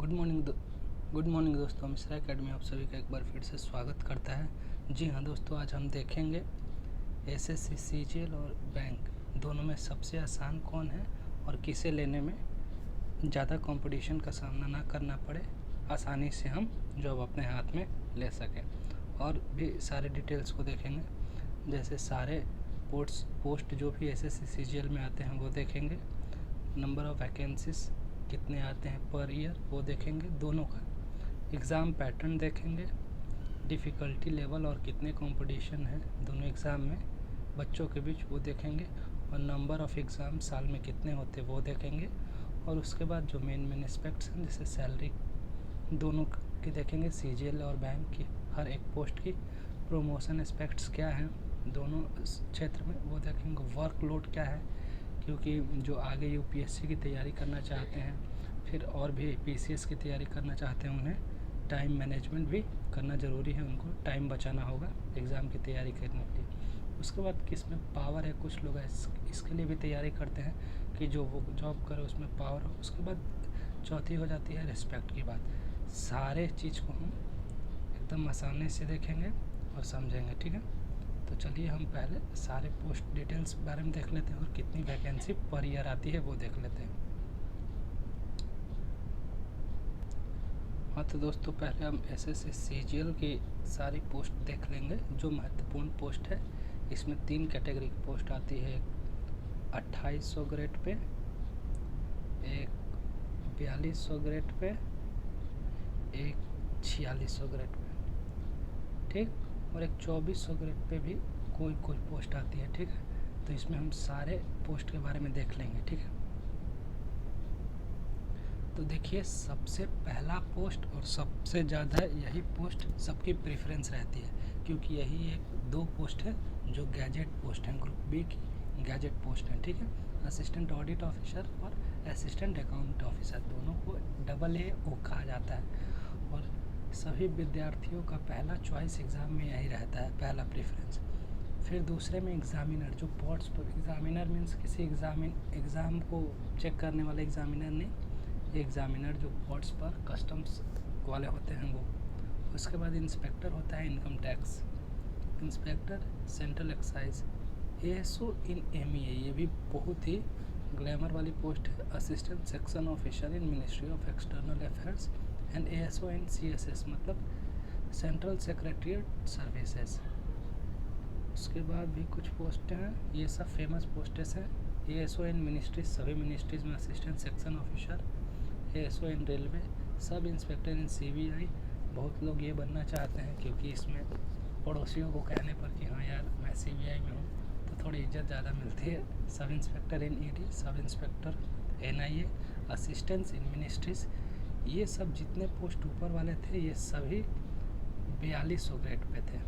Good morning दोस्तों, Mishra academy आप सभी का एक बार फिर से स्वागत करता है। जी हाँ दोस्तों, आज हम देखेंगे एसएससी सीजीएल और बैंक दोनों में सबसे आसान कौन है और किसे लेने में ज़्यादा कंपटीशन का सामना ना करना पड़े, आसानी से हम जॉब अपने हाथ में ले सकें। और भी सारे डिटेल्स को देखेंगे, जैसे सारे पोस्ट जो भी एसएससी सीजीएल में आते हैं वो देखेंगे, नंबर ऑफ़ वैकेंसीज कितने आते हैं पर ईयर वो देखेंगे, दोनों का एग्ज़ाम पैटर्न देखेंगे, डिफ़िकल्टी लेवल और कितने कंपटीशन है दोनों एग्ज़ाम में बच्चों के बीच वो देखेंगे, और नंबर ऑफ़ एग्ज़ाम साल में कितने होते वो देखेंगे। और उसके बाद जो मेन एस्पेक्ट्स हैं जैसे सैलरी दोनों की देखेंगे, सीजीएल और बैंक की हर एक पोस्ट की प्रमोशन एस्पेक्ट्स क्या हैं दोनों क्षेत्र में वो देखेंगे, वर्कलोड क्या है, क्योंकि जो आगे यूपीएससी की तैयारी करना चाहते हैं, फिर और भी पीसीएस की तैयारी करना चाहते हैं, उन्हें टाइम मैनेजमेंट भी करना ज़रूरी है, उनको टाइम बचाना होगा एग्ज़ाम की तैयारी करने के लिए। उसके बाद किस में पावर है, कुछ लोग इसके लिए भी तैयारी करते हैं कि जो वो जॉब करे उसमें पावर हो। उसके बाद चौथी हो जाती है रिस्पेक्ट की बात। सारे चीज़ को हम एकदम आसानी से देखेंगे और समझेंगे, ठीक है। तो चलिए हम पहले सारे पोस्ट डिटेल्स बारे में देख लेते हैं और कितनी वैकेंसी पर ईयर आती है वो देख लेते हैं। हाँ तो दोस्तों, पहले हम एसएससी सीजीएल की सारी पोस्ट देख लेंगे जो महत्वपूर्ण पोस्ट है। इसमें 3 कैटेगरी की पोस्ट आती है, एक 2800 ग्रेड पे, एक 4200 ग्रेड पे, एक 4600 ग्रेड पे, ठीक, और एक 2400 ग्रेड पे भी कोई पोस्ट आती है, ठीक है। तो इसमें हम सारे पोस्ट के बारे में देख लेंगे, ठीक है। तो देखिए, सबसे पहला पोस्ट और सबसे ज़्यादा यही पोस्ट सबकी प्रेफरेंस रहती है, क्योंकि यही एक 2 पोस्ट है जो गैजेट पोस्ट हैं, ग्रुप बी की गैजेट पोस्ट हैं, ठीक है। असिस्टेंट ऑडिट ऑफिसर और असिस्टेंट अकाउंट ऑफिसर दोनों को AA कहा जाता है, और सभी विद्यार्थियों का पहला चॉइस एग्ज़ाम में यही रहता है, पहला प्रेफरेंस। फिर दूसरे में एग्ज़ामिनर, जो पोर्ट्स पर एग्ज़ामिनर मीन्स किसी एग्ज़ाम को चेक करने वाले एग्ज़ामिनर नहीं, एग्ज़ामिनर जो पोर्ट्स पर कस्टम्स वाले होते हैं वो। उसके बाद इंस्पेक्टर होता है income tax, inspector central excise, ASO इन MEA, ये भी बहुत ही ग्लैमर वाली पोस्ट है, assistant section officer in ministry of external affairs and ASO in CSS, मतलब सेंट्रल सेक्रेटरीट सर्विसेज। उसके बाद भी कुछ पोस्ट हैं, ये सब फेमस पोस्टेस हैं। ASO इन मिनिस्ट्रीज, सभी मिनिस्ट्रीज़ में असिस्टेंट सेक्शन ऑफिसर, ASO इन रेलवे, सब इंस्पेक्टर इन CBI। बहुत लोग ये बनना चाहते हैं क्योंकि इसमें पड़ोसियों को कहने पर कि हाँ यार मैं CBI में हूँ तो थोड़ी इज्जत ज़्यादा मिलती है। Sub inspector in ED, sub inspector NIA, assistants in ministries, ये सब जितने पोस्ट ऊपर वाले थे ये सभी 4200 ग्रेड पे थे,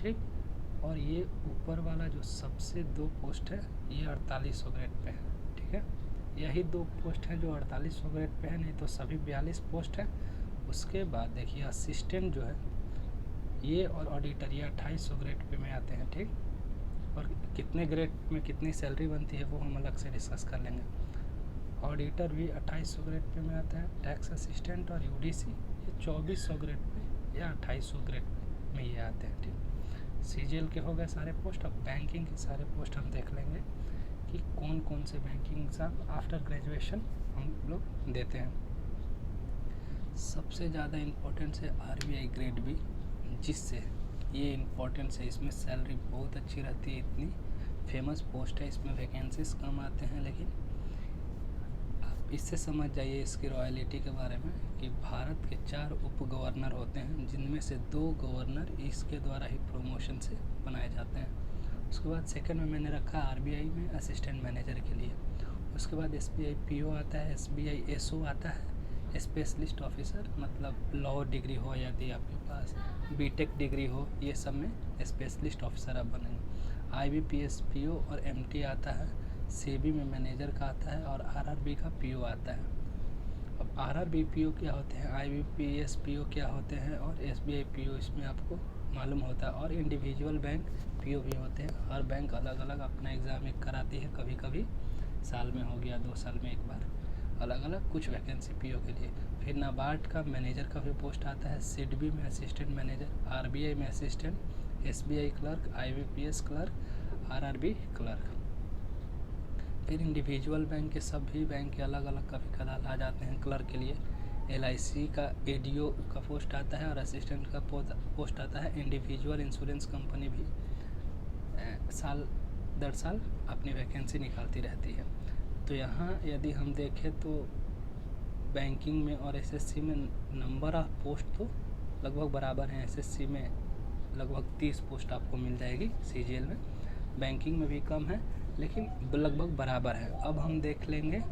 ठीक। और ये ऊपर वाला जो सबसे 2 पोस्ट है ये 4800 ग्रेड पे है, ठीक है। यही 2 पोस्ट हैं जो 4800 ग्रेड पे है, नहीं तो सभी 42 पोस्ट हैं। उसके बाद देखिए असिस्टेंट जो है ये और ऑडिटर ये 2800 ग्रेड पे में आते हैं, ठीक। और कितने ग्रेड में कितनी सैलरी बनती है वो हम अलग से डिस्कस कर लेंगे। ऑडिटर भी 2800 ग्रेड पे में आता है, टैक्स असिस्टेंट और UDC ये 2400 ग्रेड पे या 2800 ग्रेड में ये आते हैं, ठीक। सीजीएल के हो गए सारे पोस्ट। अब बैंकिंग के सारे पोस्ट हम देख लेंगे कि कौन कौन से बैंकिंग एग्ज़ाम आफ्टर ग्रेजुएशन हम लोग देते हैं। सबसे ज़्यादा इम्पोर्टेंस है RBI ग्रेड बी, जिससे ये इम्पोर्टेंस है, इसमें सैलरी बहुत अच्छी रहती है, इतनी फेमस पोस्ट है, इसमें वैकेंसीज कम आते हैं। लेकिन आप इससे समझ जाइए इसकी रॉयलिटी के बारे में कि भारत के 4 उप गवर्नर होते हैं, जिनमें से 2 गवर्नर इसके द्वारा ही प्रमोशन से बनाए जाते हैं। उसके बाद सेकंड में मैंने रखा RBI में असिस्टेंट मैनेजर के लिए। उसके बाद SBI PO आता है, SBI SO आता है, स्पेशलिस्ट ऑफिसर, मतलब लॉ डिग्री हो यदि आपके पास, BTech डिग्री हो, ये सब में स्पेशलिस्ट ऑफिसर आप बनेंगे। IBPS PO और MT आता है, CB में मैनेजर का आता है, और RRB का PO आता है। अब RRB PO क्या होते हैं, IBPS PO क्या होते हैं, और SBI PO इसमें आपको मालूम होता है। और इंडिविजुअल बैंक PO भी होते हैं, हर बैंक अलग अलग अपना एग्ज़ाम एक कराती है, कभी कभी साल में हो गया, 2 साल में एक बार। अलग अलग कुछ वैकेंसी पीओ के लिए। फिर नाबार्ड का मैनेजर का भी पोस्ट आता है, सिडबी में असिस्टेंट मैनेजर, आरबीआई में assistant, SBI clerk, IBPS clerk, RRB clerk. फिर इंडिविजुअल बैंक के सभी बैंक के अलग अलग कभी कदार आ जाते हैं क्लर्क के लिए। एलआईसी का एडीओ का पोस्ट आता है और असिस्टेंट का पोस्ट आता है। इंडिविजुअल इंश्योरेंस कंपनी भी साल दर साल अपनी वैकेंसी निकालती रहती है। तो यहाँ यदि हम देखें तो बैंकिंग में और एसएससी में नंबर ऑफ पोस्ट तो लगभग बराबर हैं। एसएससी में लगभग 30 पोस्ट आपको मिल जाएगी सीजीएल में, बैंकिंग में भी कम है लेकिन लगभग बराबर है। अब हम देख लेंगे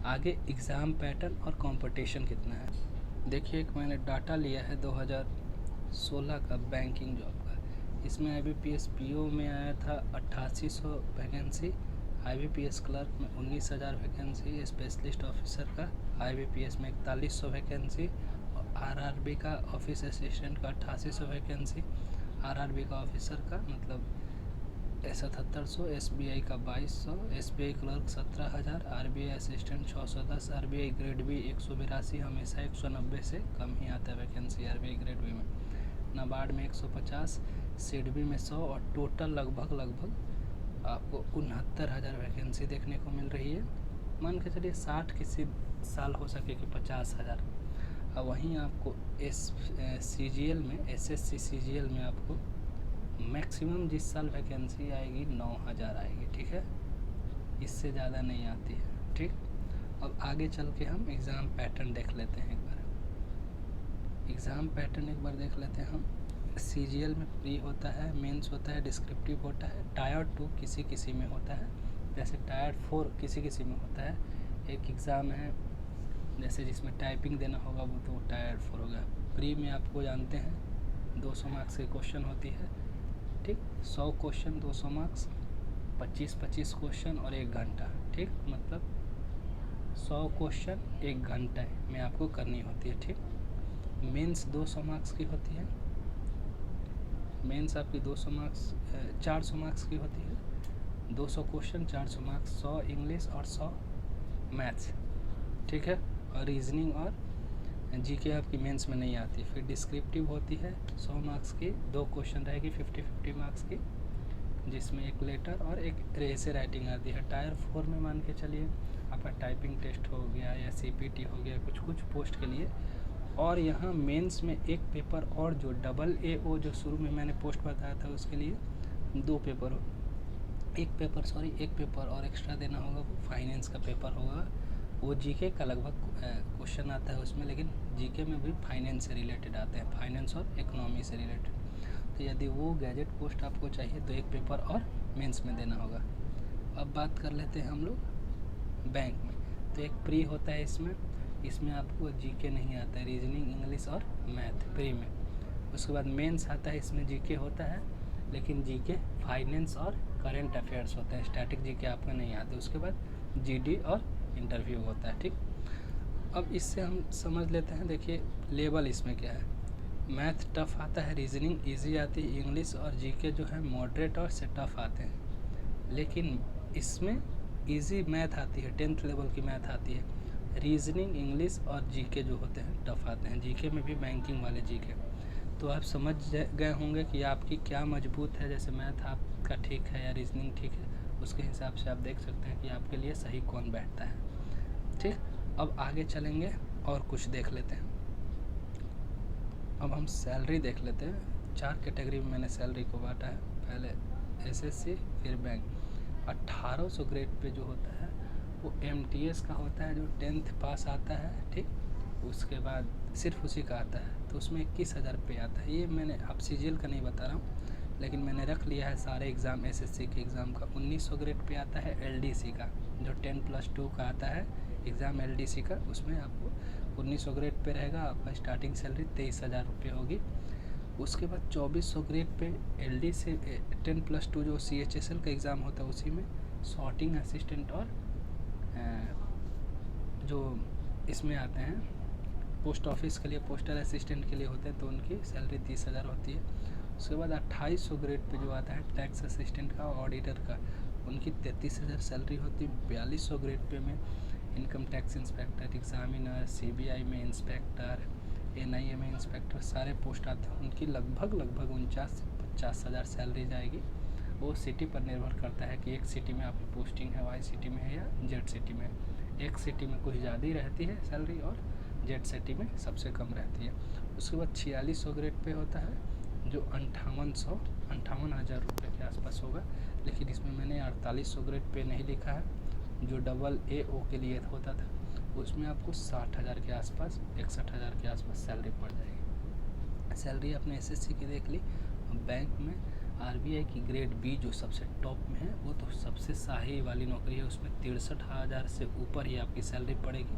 आगे एग्ज़ाम पैटर्न और कंपटीशन कितना है। देखिए एक मैंने डाटा लिया है 2016 का बैंकिंग जॉब का। इसमें आईबीपीएस पीओ में आया था 8800 वैकेंसी, आईबीपीएस क्लर्क में 19,000 वैकेंसी, स्पेशलिस्ट ऑफिसर का आईबीपीएस में 4100 वैकेंसी, और आरआरबी का ऑफिस असिस्टेंट का 8800 वैकेंसी, आरआरबी का ऑफिसर का मतलब 7700, एसबीआई का 2200, SBI clerk 17,000, RBI assistant 610, RBI grade B 182, हमेशा 190 से कम ही आता है वैकेंसी आरबीआई ग्रेड बी में। नाबार्ड में 150, सिडबी में 100 और टोटल लगभग आपको 69,000 वैकेंसी देखने को मिल रही है। मान के चलिए 60 किसी साल हो सके कि 50,000। और वहीं आपको सीजीएल में एसएससी सीजीएल में आपको मैक्सिमम जिस साल वैकेंसी आएगी 9,000 आएगी, ठीक है, इससे ज़्यादा नहीं आती है, ठीक। अब आगे चल के हम एग्ज़ाम पैटर्न देख लेते हैं एक बार। एग्ज़ाम पैटर्न एक बार देख लेते हैं हम। सीजीएल में प्री होता है, मेंस होता है, डिस्क्रिप्टिव होता है, टायर 2 किसी किसी में होता है, जैसे टायर 4 किसी किसी में होता है। एक एग्ज़ाम है जैसे जिसमें टाइपिंग देना होगा वो तो टायर 4 होगा। प्री में आपको जानते हैं 200 मार्क्स की क्वेश्चन होती है, ठीक, 100 क्वेश्चन 200 मार्क्स, 25-25 क्वेश्चन और 1 घंटा, ठीक, मतलब 100 क्वेश्चन 1 घंटे में आपको करनी होती है, ठीक। मेंस 200 मार्क्स की होती है, मेंस आपकी 200 मार्क्स 400 मार्क्स की होती है, 200 क्वेश्चन 400 मार्क्स, 100 इंग्लिश और 100 मैथ्स, ठीक है। और रीजनिंग और जीके आपकी मेंस में नहीं आती। फिर डिस्क्रिप्टिव होती है 100 मार्क्स की, 2 क्वेश्चन रहेगी 50-50 मार्क्स की, जिसमें एक लेटर और एक रेसे राइटिंग आती है। टायर 4 में मान के चलिए आपका टाइपिंग टेस्ट हो गया या सीपीटी हो गया, कुछ पोस्ट के लिए। और यहाँ मेंस में एक पेपर और जो AAO जो शुरू में मैंने पोस्ट बताया था उसके लिए 2 पेपर हो, एक पेपर और एक्स्ट्रा देना होगा, वो फाइनेंस का पेपर होगा। वो जीके का लगभग क्वेश्चन आता है उसमें, लेकिन जीके में भी फाइनेंस से रिलेटेड आते हैं, फाइनेंस और इकोनॉमी से रिलेटेड। तो यदि वो गैजेट पोस्ट आपको चाहिए तो एक पेपर और मेंस में देना होगा। अब बात कर लेते हैं हम लोग बैंक में। तो एक प्री होता है इसमें आपको जीके नहीं आता है, रीजनिंग, इंग्लिश और मैथ प्री में। उसके बाद मेंस आता है, इसमें जीके होता है लेकिन जीके फाइनेंस और करेंट अफेयर्स होता है, स्टैटिक जीके आपका नहीं आता। उसके बाद जीडी और इंटरव्यू होता है, ठीक। अब इससे हम समझ लेते हैं, देखिए लेवल इसमें क्या है। मैथ टफ आता है, रीजनिंग इजी आती है, इंग्लिश और जीके जो है मॉडरेट और से टफ आते हैं। लेकिन इसमें इजी मैथ आती है, 10th लेवल की मैथ आती है। रीजनिंग, इंग्लिश और जीके जो होते हैं टफ आते हैं, जीके में भी बैंकिंग वाले जीके। तो आप समझ गए होंगे कि आपकी क्या मजबूत है, जैसे मैथ आपका ठीक है या रीजनिंग ठीक है, उसके हिसाब से आप देख सकते हैं कि आपके लिए सही कौन बैठता है, ठीक। अब आगे चलेंगे और कुछ देख लेते हैं। अब हम सैलरी देख लेते हैं। 4 कैटेगरी में मैंने सैलरी को बांटा है, पहले एसएससी फिर बैंक। 1800 ग्रेड पे जो होता है वो एमटीएस का होता है, जो 10th पास आता है, ठीक। उसके बाद सिर्फ उसी का आता है, तो उसमें 21,000 रुपये आता है। ये मैंने अब सीजीएल का नहीं बता रहा हूँ, लेकिन मैंने रख लिया है सारे एग्ज़ाम एसएससी के एग्ज़ाम का। 1900 ग्रेड पे आता है एलडीसी का, जो 10+2 का आता है एग्ज़ाम एलडीसी का, उसमें आपको 1900 ग्रेड पे रहेगा। आपका स्टार्टिंग सैलरी 23,000 रुपये होगी। उसके बाद 2400 ग्रेड पे एलडी से 10+2 जो CHSL का एग्ज़ाम होता है उसी में सॉर्टिंग असिस्टेंट और जो इसमें आते हैं पोस्ट ऑफिस के लिए पोस्टल असिस्टेंट के लिए होते हैं, तो उनकी सैलरी 30,000 होती है। उसके बाद 2800 ग्रेड पे जो आता है टैक्स असिस्टेंट का, ऑडिटर का, उनकी 33,000 सैलरी होती है। 4200 ग्रेड पे में income tax inspector, examiner, CBI में इंस्पेक्टर, NIA में इंस्पेक्टर, सारे पोस्ट आते हैं। उनकी लगभग 49 से 50 हज़ार सैलरी जाएगी। वो सिटी पर निर्भर करता है कि एक सिटी में आपकी पोस्टिंग है, Y सिटी में है या Z सिटी में। एक सिटी में कुछ ज़्यादा ही रहती है सैलरी और Z सिटी में सबसे कम रहती है। उसके बाद 4600 ग्रेड पे होता है जो 58,000 रुपये के आसपास होगा, लेकिन इसमें मैंने 4800 ग्रेड पे नहीं लिखा है जो AAO के लिए होता था। उसमें आपको 60,000 के आसपास, 61,000 के आसपास सैलरी पड़ जाएगी। सैलरी आपने SSC की देख ली। बैंक में RBI की ग्रेड B जो सबसे टॉप में है, वो तो सबसे शाही वाली नौकरी है। उसमें 63,000 से ऊपर ही आपकी सैलरी पड़ेगी,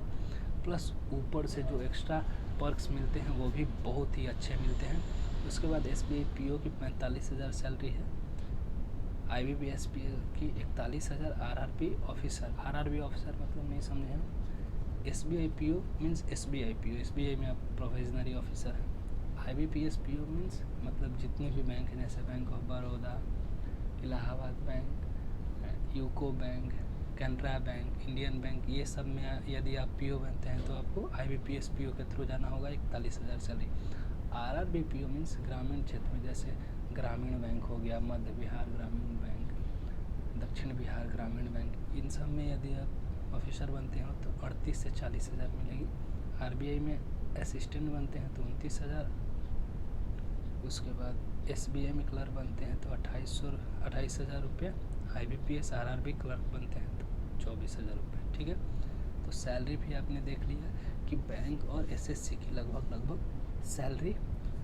प्लस ऊपर से जो एक्स्ट्रा पर्क्स मिलते हैं वो भी बहुत ही अच्छे मिलते हैं। उसके बाद SBI PO की 45,000 सैलरी है, IBPS PO की 41,000, RRB ऑफिसर मतलब नहीं समझे हैं। SBI PO means SBI PO, SBI में आप प्रोविजनरी ऑफिसर हैं। IBPS PO मीन्स मतलब जितने भी बैंक हैं जैसे bank of Baroda, Allahabad bank, UCO bank, Canara bank, Indian bank, ये सब में यदि आप PO बनते हैं तो आपको IBPS PO के थ्रू जाना होगा। 41,000 सैलरी। RRB PO मीन्स ग्रामीण क्षेत्र में, जैसे ग्रामीण बैंक हो गया, मध्य बिहार ग्रामीण बैंक, दक्षिण बिहार ग्रामीण बैंक, इन सब में यदि आप ऑफिसर बनते हो तो 38 से 40,000 मिलेगी। RBI में असिस्टेंट बनते हैं तो 29,000। उसके बाद SBI में क्लर्क बनते हैं तो 28,000 रुपये। IBPS RRB क्लर्क बनते हैं तो 24,000 रुपये। ठीक है, तो सैलरी भी आपने देख लिया कि बैंक और SSC की लगभग सैलरी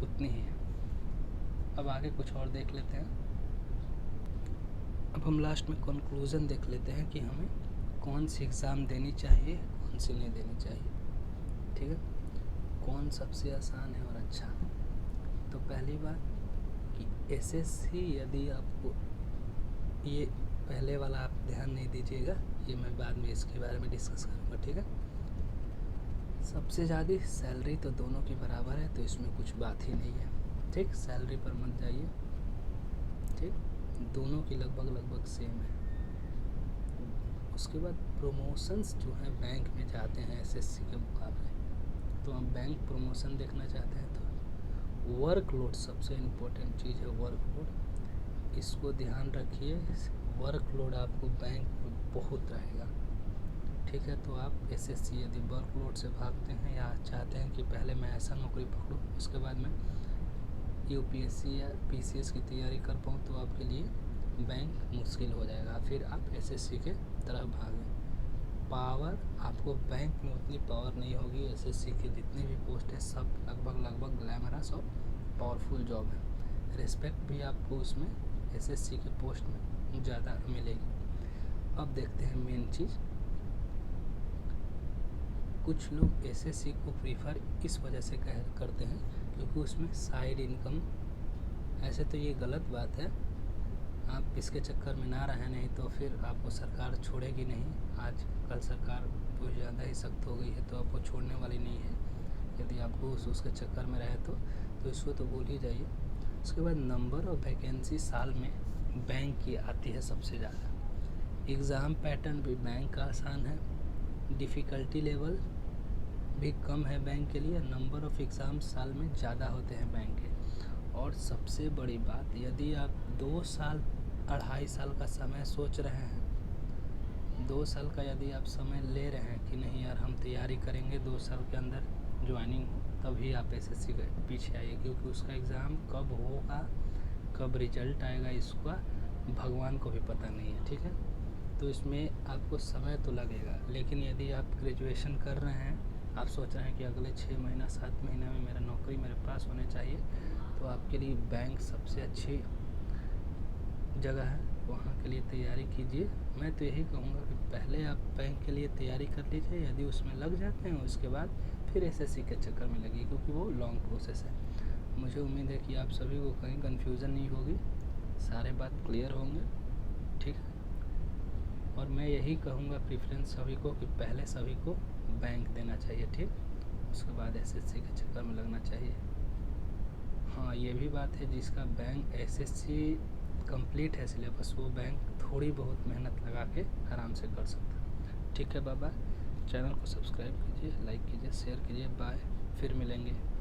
उतनी ही है। अब आगे कुछ और देख लेते हैं। अब हम लास्ट में कंक्लूज़न देख लेते हैं कि हमें कौन सी एग्ज़ाम देनी चाहिए, कौन सी नहीं देनी चाहिए। ठीक है, कौन सबसे आसान है और अच्छा। तो पहली बात कि SSC, यदि आपको ये पहले वाला आप ध्यान नहीं दीजिएगा, ये मैं बाद में इसके बारे में डिस्कस करूँगा। ठीक है, सबसे ज़्यादा सैलरी तो दोनों की बराबर है, तो इसमें कुछ बात ही नहीं है। ठीक, सैलरी पर मत जाइए। ठीक, दोनों की लगभग सेम है। उसके बाद प्रमोशंस जो हैं बैंक में जाते हैं SSC के मुकाबले, तो हम बैंक प्रमोशन देखना चाहते हैं तो वर्कलोड सबसे इम्पोर्टेंट चीज़ है। वर्कलोड, इसको ध्यान रखिए। वर्कलोड आपको बैंक में बहुत रहेगा। ठीक है, तो आप SSC यदि वर्कलोड से भागते हैं या चाहते हैं कि पहले मैं ऐसा नौकरी पकड़ूँ उसके बाद मैं UPSC या PCS की तैयारी कर पाऊँ, तो आपके लिए बैंक मुश्किल हो जाएगा। फिर आप SSC के तरफ भागें। पावर, आपको बैंक में उतनी पावर नहीं होगी। SSC के जितने भी पोस्ट है सब लगभग ग्लैमरस और पावरफुल जॉब है। रिस्पेक्ट भी आपको उसमें SSC के पोस्ट में ज़्यादा मिलेगी। अब देखते हैं मेन चीज़। कुछ लोग SSC को प्रीफर इस वजह से करते हैं क्योंकि उसमें साइड इनकम, ऐसे तो ये गलत बात है। आप इसके चक्कर में ना रहें, नहीं तो फिर आपको सरकार छोड़ेगी नहीं। आज कल सरकार कुछ ज़्यादा ही सख्त हो गई है तो आपको छोड़ने वाली नहीं है। यदि आपको उसके चक्कर में रहे तो इसको तो भूल ही जाइए। उसके बाद नंबर ऑफ वैकेंसी साल में बैंक की आती है सबसे ज़्यादा। एग्ज़ाम पैटर्न भी बैंक का आसान है। डिफ़िकल्टी लेवल भी कम है बैंक के लिए। नंबर ऑफ़ एग्ज़ाम साल में ज़्यादा होते हैं बैंक के। और सबसे बड़ी बात, यदि आप 2 साल 2.5 साल का समय सोच रहे हैं, 2 साल का यदि आप समय ले रहे हैं कि नहीं यार हम तैयारी करेंगे 2 साल के अंदर ज्वाइनिंग हो, तभी आप SSC के पीछे आइए, क्योंकि उसका एग्ज़ाम कब होगा, कब रिजल्ट आएगा, इसका भगवान को भी पता नहीं है। ठीक है, तो इसमें आपको समय तो लगेगा। लेकिन यदि आप ग्रेजुएशन कर रहे हैं, आप सोच रहे हैं कि अगले 6 महीना 7 महीना में मेरा नौकरी मेरे पास होने चाहिए, तो आपके लिए बैंक सबसे अच्छी जगह है, वहाँ के लिए तैयारी कीजिए। मैं तो यही कहूँगा कि पहले आप बैंक के लिए तैयारी कर लीजिए। यदि उसमें लग जाते हैं उसके बाद फिर SSC के चक्कर में लगिए, क्योंकि वो लॉन्ग प्रोसेस है। मुझे उम्मीद है कि आप सभी को कहीं कन्फ्यूज़न नहीं होगी, सारे बात क्लियर होंगे। ठीक है, और मैं यही कहूँगा प्रेफरेंस सभी को कि पहले सभी को बैंक देना चाहिए। ठीक, उसके बाद SSC के चक्कर में लगना चाहिए। हाँ, ये भी बात है, जिसका बैंक SSC कंप्लीट है सिलेबस, वो बैंक थोड़ी बहुत मेहनत लगा के आराम से कर सकता है। ठीक है बाबा, चैनल को सब्सक्राइब कीजिए, लाइक कीजिए, शेयर कीजिए। बाय, फिर मिलेंगे।